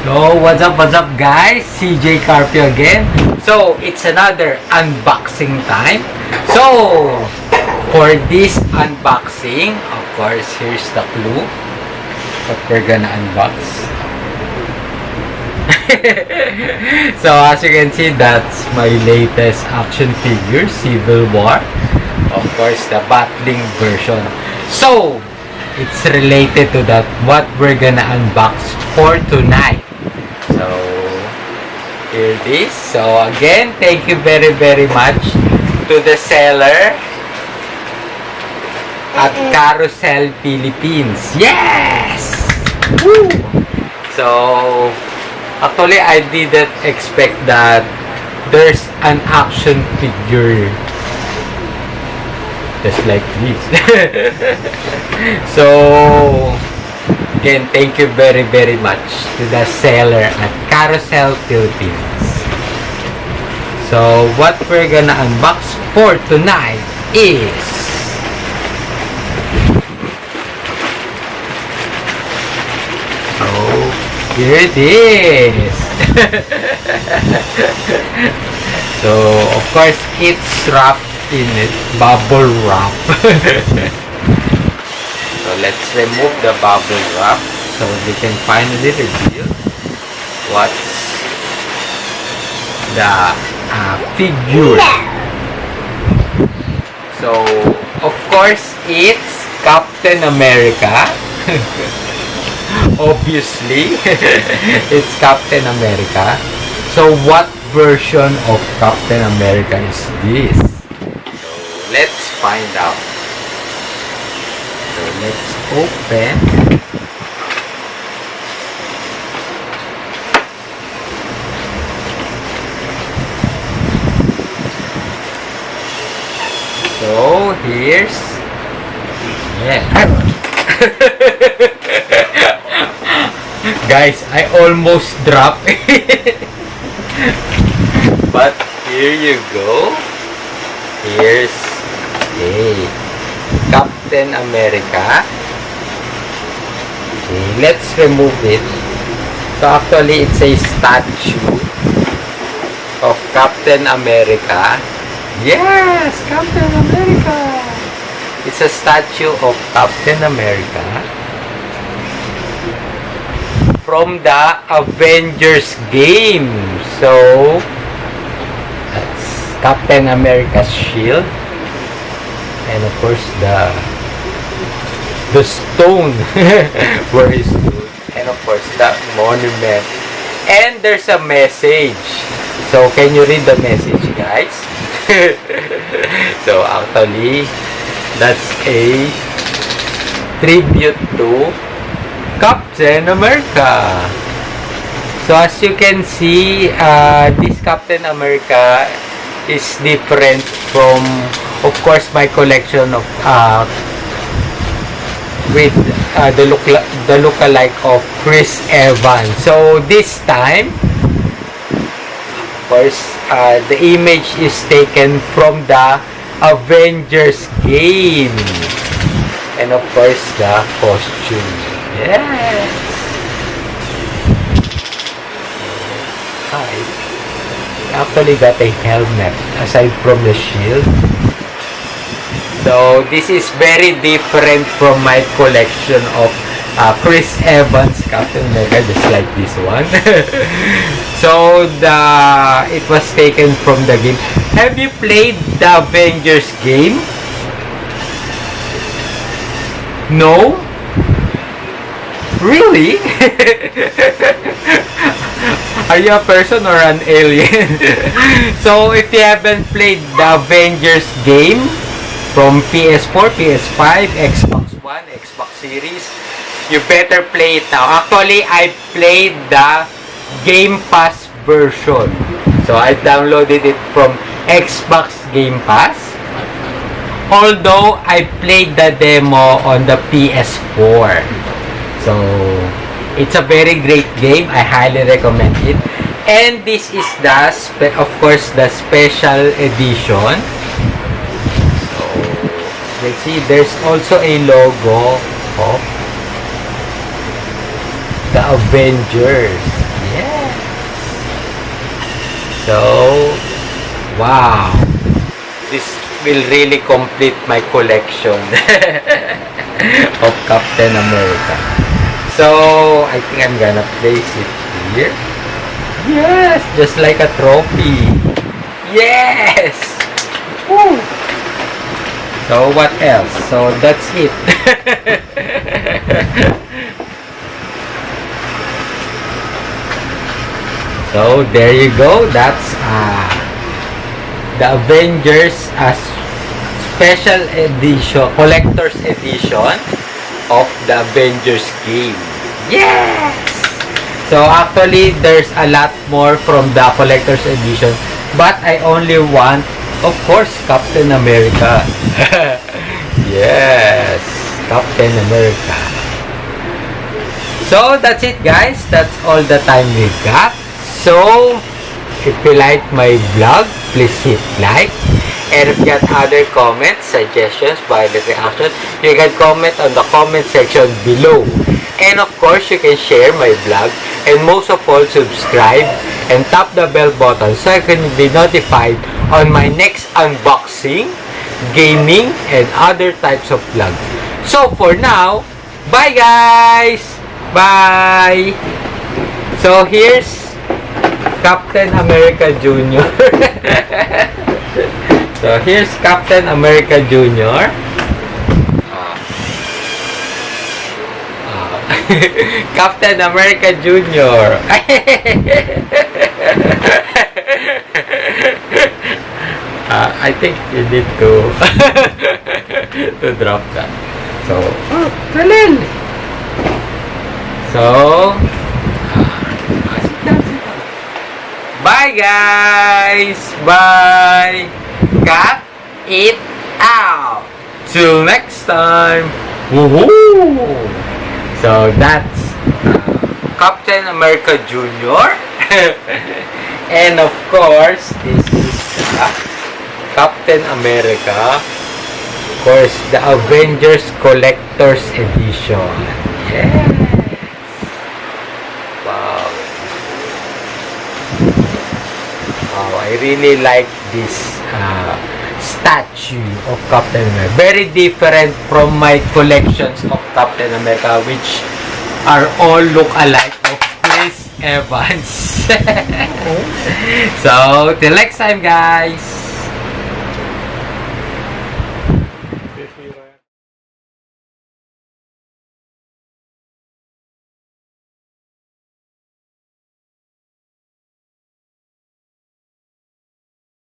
So, what's up guys? CJ Carpio again. So, it's another unboxing time. So, for this unboxing, of course, here's the clue what we're gonna unbox. So, as you can see, that's my latest action figure, Civil War. Of course, the battling version. So, it's related to that what we're gonna unbox for tonight. So here it is. So again, thank you very much to the seller at Carousel Philippines. Yes! Woo! So actually I didn't expect that there's an action figure just like this. So again, thank you very much to the seller at Carousel Philippines. So what we're gonna unbox for tonight is here it is. So of course it's wrapped in it, bubble wrap. So let's remove the bubble wrap so we can finally reveal what's the figure. So of course it's Captain America. Obviously it's Captain America. So what version of Captain America is this? So let's find out. So let's open. So here's guys, I almost dropped it. But here you go. Here's Captain America. Okay, let's remove it. So actually it's a statue of Captain America. Yes, Captain America. It's a statue of Captain America from the Avengers game. So that's Captain America's shield. And of course the stone where he stood, and of course the monument, and there's a message. So can you read the message, guys? So actually that's a tribute to Captain America. So as you can see, this Captain America is different from, of course, my collection of with the lookalike of Chris Evans. So this time, of course, the image is taken from the Avengers game, and of course the costume. Yes. I actually got a helmet aside from the shield. So this is very different from my collection of Chris Evans Captain America, just like this one. So it was taken from the game. Have you played the Avengers game? No? Really? Are you a person or an alien? So if you haven't played the Avengers game from PS4, PS5, Xbox One, Xbox Series, you better play it now. Actually, I played the Game Pass version. So I downloaded it from Xbox Game Pass. Although I played the demo on the PS4. So it's a very great game. I highly recommend it. And this is the, of course, the special edition. So let's see, there's also a logo of the Avengers. So, wow. This will really complete my collection of Captain America. So, I think I'm gonna place it here. Yes, just like a trophy. Yes! Woo! So, what else? So, that's it. So, there you go. That's the Avengers special edition, collector's edition of the Avengers game. Yes! So, actually, there's a lot more from the collector's edition. But I only want, of course, Captain America. Yes, Captain America. So, that's it, guys. That's all the time we got. So, if you like my vlog, please hit like. And if you got other comments, suggestions, violent reactions, you can comment on the comment section below. And of course, you can share my vlog. And most of all, subscribe and tap the bell button so you can be notified on my next unboxing, gaming, and other types of vlog. So for now, bye guys! Bye! So here's Captain America Jr. So here's Captain America Jr. Captain America Jr. I think you need to to drop that. So, Kalil. So, bye guys. Bye. Cut it out. Till next time. Woohoo! So that's Captain America Jr. And of course, this is Captain America. Of course, the Avengers Collector's Edition. Yes. Wow. Wow, I really like this statue of Captain America. Very different from my collections of Captain America, which are all look alike of Chris Evans. So, till next time guys!